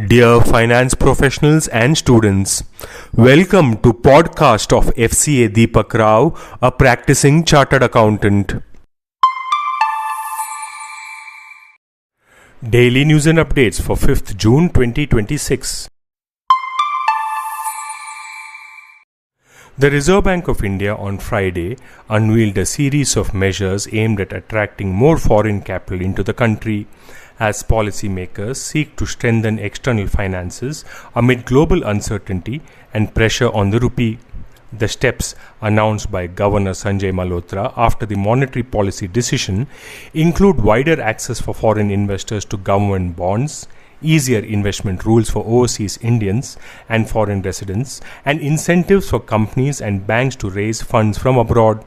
Dear finance professionals and students, welcome to podcast of Fca Deepak Rao, a practicing chartered accountant. Daily news and updates for 5th June 2026. The Reserve Bank of India on Friday unveiled a series of measures aimed at attracting more foreign capital into the country as policymakers seek to strengthen external finances amid global uncertainty and pressure on the rupee. The steps announced by Governor Sanjay Malhotra after the monetary policy decision include wider access for foreign investors to government bonds, easier investment rules for overseas Indians and foreign residents, and incentives for companies and banks to raise funds from abroad.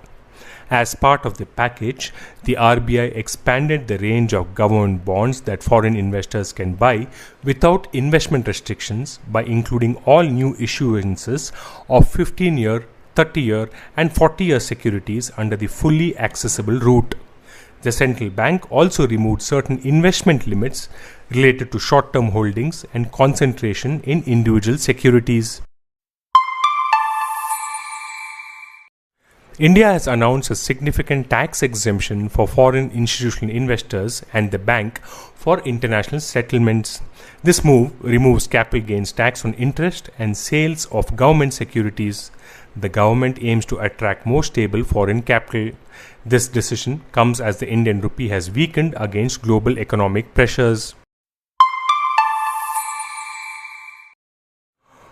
As part of the package, the RBI expanded the range of government bonds that foreign investors can buy without investment restrictions by including all new issuances of 15-year, 30-year, and 40-year securities under the fully accessible route. The central bank also removed certain investment limits related to short-term holdings and concentration in individual securities. India has announced a significant tax exemption for foreign institutional investors and the bank for international settlements. This move removes capital gains tax on interest and sales of government securities. The government aims to attract more stable foreign capital. This decision comes as the Indian rupee has weakened against global economic pressures.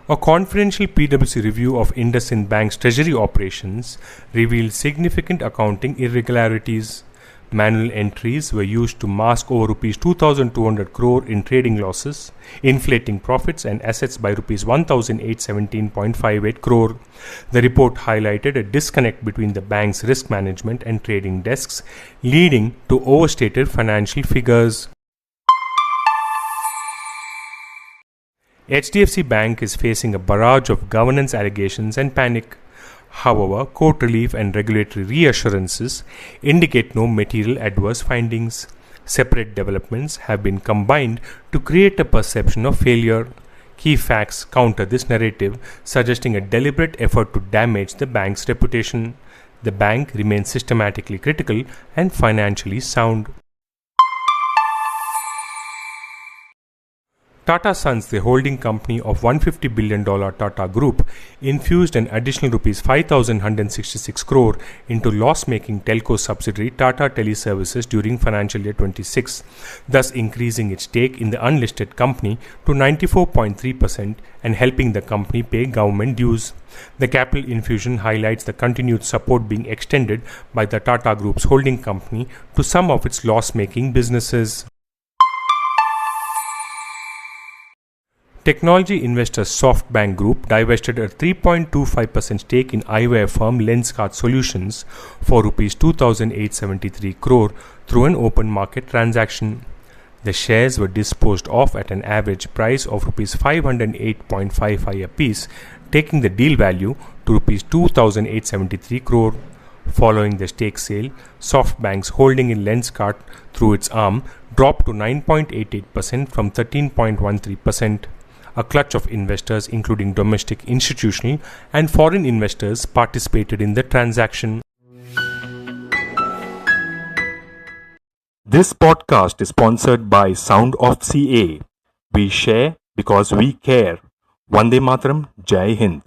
A confidential PwC review of IndusInd Bank's treasury operations revealed significant accounting irregularities. Manual entries were used to mask over Rs 2,200 crore in trading losses, inflating profits and assets by Rs 1,817.58 crore. The report highlighted a disconnect between the bank's risk management and trading desks, leading to overstated financial figures. HDFC Bank is facing a barrage of governance allegations and panic. However, court relief and regulatory reassurances indicate no material adverse findings. Separate developments have been combined to create a perception of failure. Key facts counter this narrative, suggesting a deliberate effort to damage the bank's reputation. The bank remains systematically critical and financially sound. Tata Sons, the holding company of $150 billion Tata Group, infused an additional Rs 5,166 crore into loss-making telco subsidiary Tata Teleservices during financial year 26, thus increasing its stake in the unlisted company to 94.3% and helping the company pay government dues. The capital infusion highlights the continued support being extended by the Tata Group's holding company to some of its loss-making businesses. Technology investor SoftBank Group divested a 3.25% stake in eyewear firm Lenskart Solutions for Rs 2,873 crore through an open market transaction. The shares were disposed of at an average price of Rs 508.55 apiece, taking the deal value to Rs 2,873 crore. Following the stake sale, SoftBank's holding in Lenskart through its arm dropped to 9.88% from 13.13%. A clutch of investors, including domestic, institutional, and foreign investors, participated in the transaction. This podcast is sponsored by Sound of CA. We share because we care. Vande Mataram, Jai Hind.